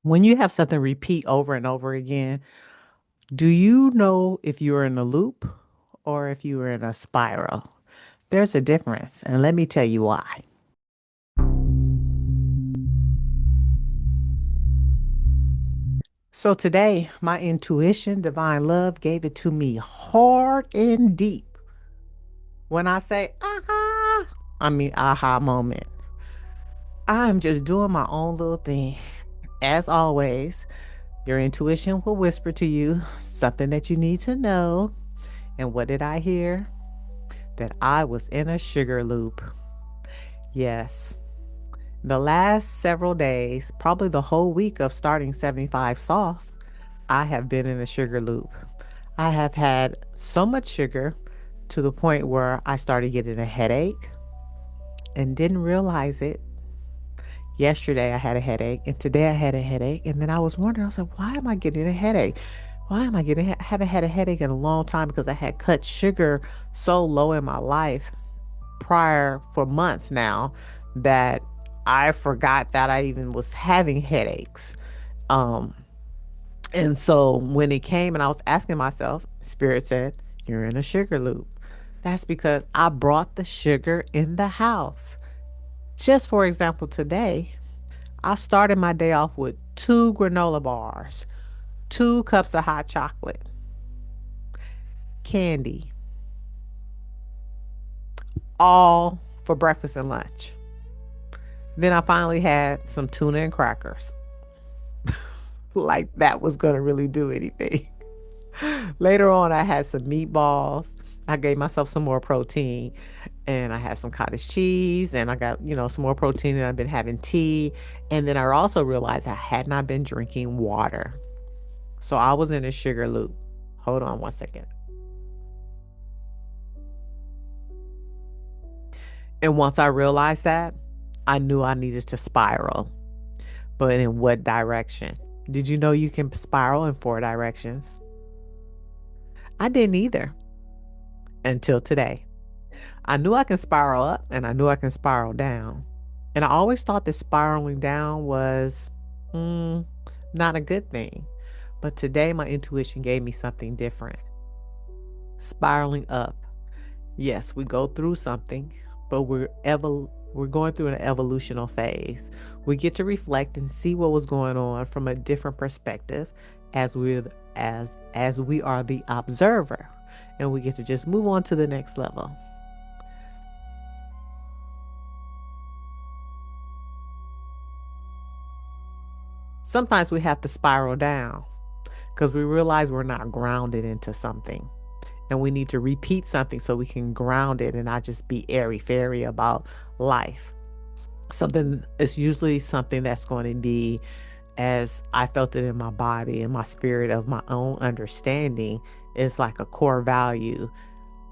When you have something repeat over and over again, do you know if you're in a loop or if you are in a spiral? There's a difference, and let me tell you why. So today, my intuition, divine love, gave it to me hard and deep. When I say aha, I mean aha moment. I'm just doing my own little thing. As always, your intuition will whisper to you something that you need to know. And what did I hear? That I was in a sugar loop. Yes. The last several days, probably the whole week of starting 75 soft, I have been in a sugar loop. I have had so much sugar to the point where I started getting a headache and didn't realize it. Yesterday I had a headache and today I had a headache, and then I was wondering, I was like, why am I getting a headache? Why am I getting I haven't had a headache in a long time because I had cut sugar so low in my life prior for months now that I forgot that I even was having headaches. Um, and so when it came and I was asking myself, Spirit said, you're in a sugar loop. That's because I brought the sugar in the house. Just for example, today, I started my day off with two granola bars, 2 cups of hot chocolate, candy, all for breakfast and lunch. Then I finally had some tuna and crackers. Like that was going to really do anything. Later on, I had some meatballs. I gave myself some more protein and I had some cottage cheese and I got, some more protein and I've been having tea. And then I also realized I had not been drinking water. So I was in a sugar loop. Hold on one second. And once I realized that, I knew I needed to spiral. But in what direction? Did you know you can spiral in 4 directions? I didn't either until today. I knew I can spiral up and I knew I can spiral down. And I always thought that spiraling down was not a good thing. But today, my intuition gave me something different. Spiraling up. Yes, we go through something, but we're going through an evolutional phase. We get to reflect and see what was going on from a different perspective as we as we are the observer, and we get to just move on to the next level. Sometimes we have to spiral down because we realize we're not grounded into something. And we need to repeat something so we can ground it and not just be airy fairy about life. Something is usually something that's going to be, as I felt it in my body and my spirit of my own understanding, is like a core value.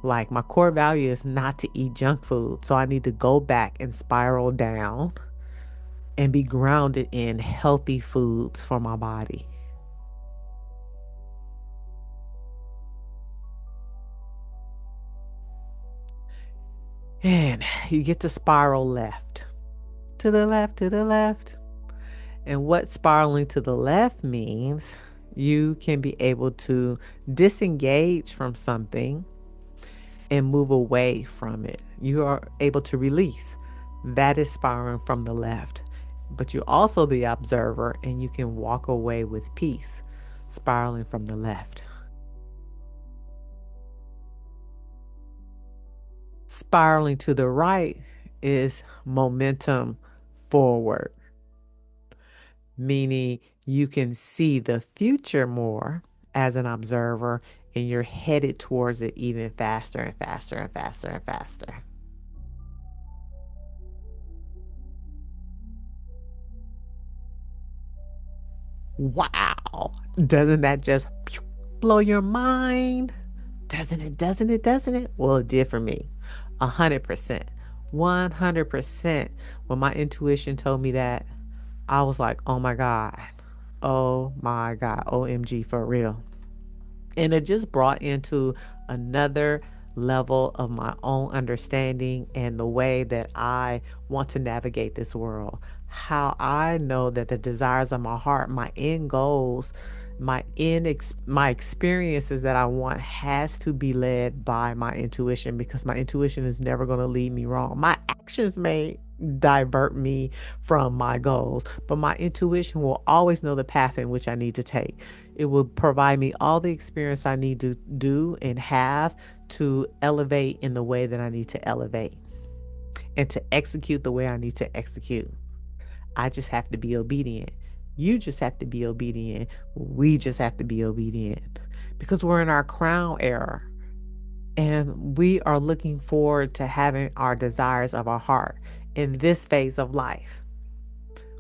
Like my core value is not to eat junk food. So I need to go back and spiral down and be grounded in healthy foods for my body. And you get to spiral left, to the left, to the left. And what spiraling to the left means, you can be able to disengage from something and move away from it. You are able to release. That is spiraling from the left. But you're also the observer and you can walk away with peace, spiraling from the left. Spiraling to the right is momentum forward, meaning you can see the future more as an observer and you're headed towards it even faster and faster and faster and faster. Wow. Doesn't that just blow your mind? Doesn't it? Doesn't it? Doesn't it? Well, it did for me. 100%. 100%. When my intuition told me that, I was like, oh my God. Oh my God. OMG, for real. And it just brought into another level of my own understanding and the way that I want to navigate this world. how I know that the desires of my heart, my end goals, my experiences that I want has to be led by my intuition, because my intuition is never going to lead me wrong. My actions may divert me from my goals, but my intuition will always know the path in which I need to take. It will provide me all the experience I need to do and have to elevate in the way that I need to elevate and to execute the way I need to execute. I just have to be obedient. You just have to be obedient. We just have to be obedient because we're in our crown era and we are looking forward to having our desires of our heart in this phase of life.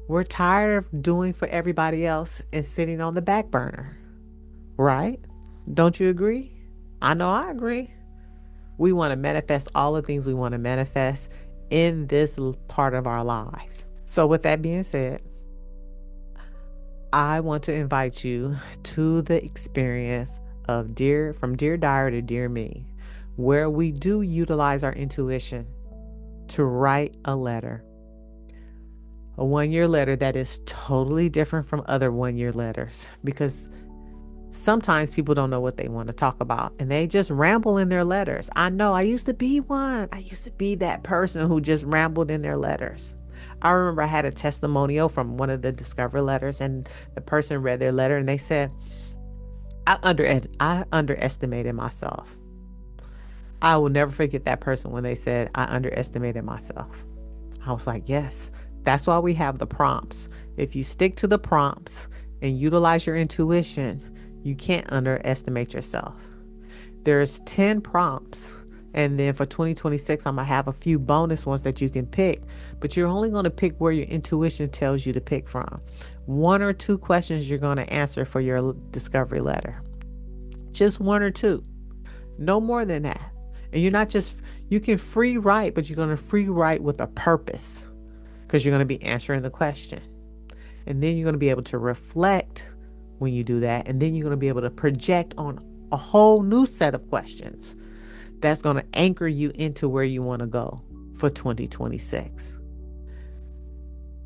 We're tired of doing for everybody else and sitting on the back burner, right? Don't you agree? I know I agree. We want to manifest all the things we want to manifest in this part of our lives. So, with that being said, I want to invite you to the experience of from Dear Diary to Dear Me, where we do utilize our intuition to write a letter, a 1 year letter that is totally different from other 1 year letters, because sometimes people don't know what they want to talk about and they just ramble in their letters. I know I used to be one. I used to be that person who just rambled in their letters. I remember I had a testimonial from one of the Discover letters, and the person read their letter and they said, I underestimated myself. I will never forget that person when they said, I underestimated myself. I was like, yes, that's why we have the prompts. If you stick to the prompts and utilize your intuition, you can't underestimate yourself. There's 10 prompts. And then for 2026, I'm going to have a few bonus ones that you can pick, but you're only going to pick where your intuition tells you to pick from. 1 or 2 questions you're going to answer for your discovery letter. Just 1 or 2. No more than that. And you're not just, you can free write, but you're going to free write with a purpose, because you're going to be answering the question. And then you're going to be able to reflect when you do that. And then you're going to be able to project on a whole new set of questions that's going to anchor you into where you want to go for 2026.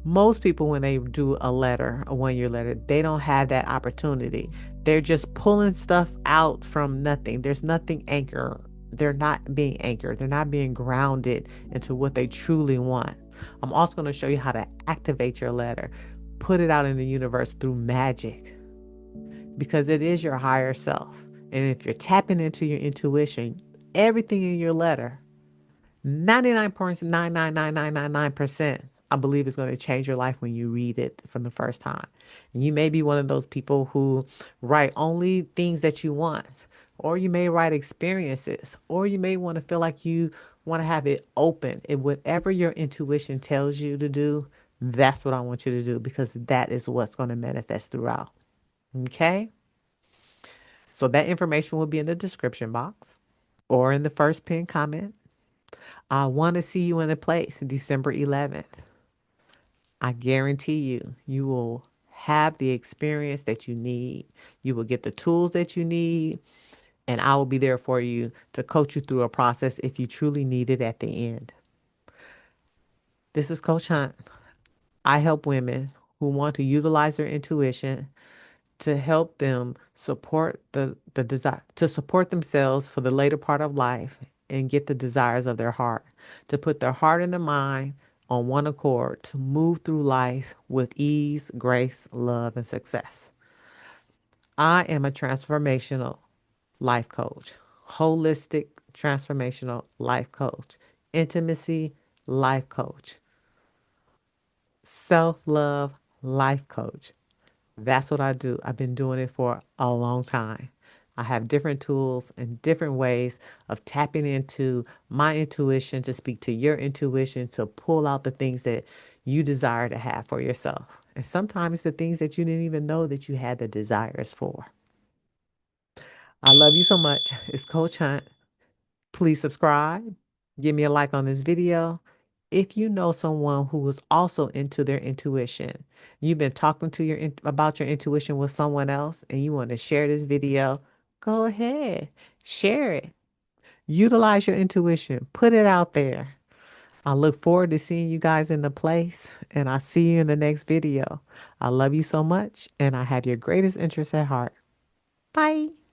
Most people, when they do a letter, a 1 year letter, they don't have that opportunity. They're just pulling stuff out from nothing. There's nothing anchor. They're not being anchored. They're not being grounded into what they truly want. I'm also going to show you how to activate your letter, put it out in the universe through magic, because it is your higher self. And if you're tapping into your intuition, everything in your letter, 99.99999%, I believe is going to change your life when you read it from the first time. And you may be one of those people who write only things that you want, or you may write experiences, or you may want to feel like you want to have it open. And whatever your intuition tells you to do, that's what I want you to do, because that is what's going to manifest throughout. Okay? So that information will be in the description box or in the first pinned comment. I want to see you in the place December 11th. I guarantee you, you will have the experience that you need. You will get the tools that you need, and I will be there for you to coach you through a process if you truly need it at the end. This is Coach Hunt. I help women who want to utilize their intuition to help them support the desire, to support themselves for the later part of life and get the desires of their heart, to put their heart and their mind on one accord, to move through life with ease, grace, love, and success. I am a transformational life coach, holistic transformational life coach, intimacy life coach, self-love life coach. That's what I do. I've been doing it for a long time. I have different tools and different ways of tapping into my intuition, to speak to your intuition, to pull out the things that you desire to have for yourself. And sometimes the things that you didn't even know that you had the desires for. I love you so much. It's Coach Hunt. Please subscribe. Give me a like on this video. If you know someone who is also into their intuition, you've been talking to about your intuition with someone else and you want to share this video, go ahead, share it. Utilize your intuition. Put it out there. I look forward to seeing you guys in the place, and I see you in the next video. I love you so much, and I have your greatest interests at heart. Bye.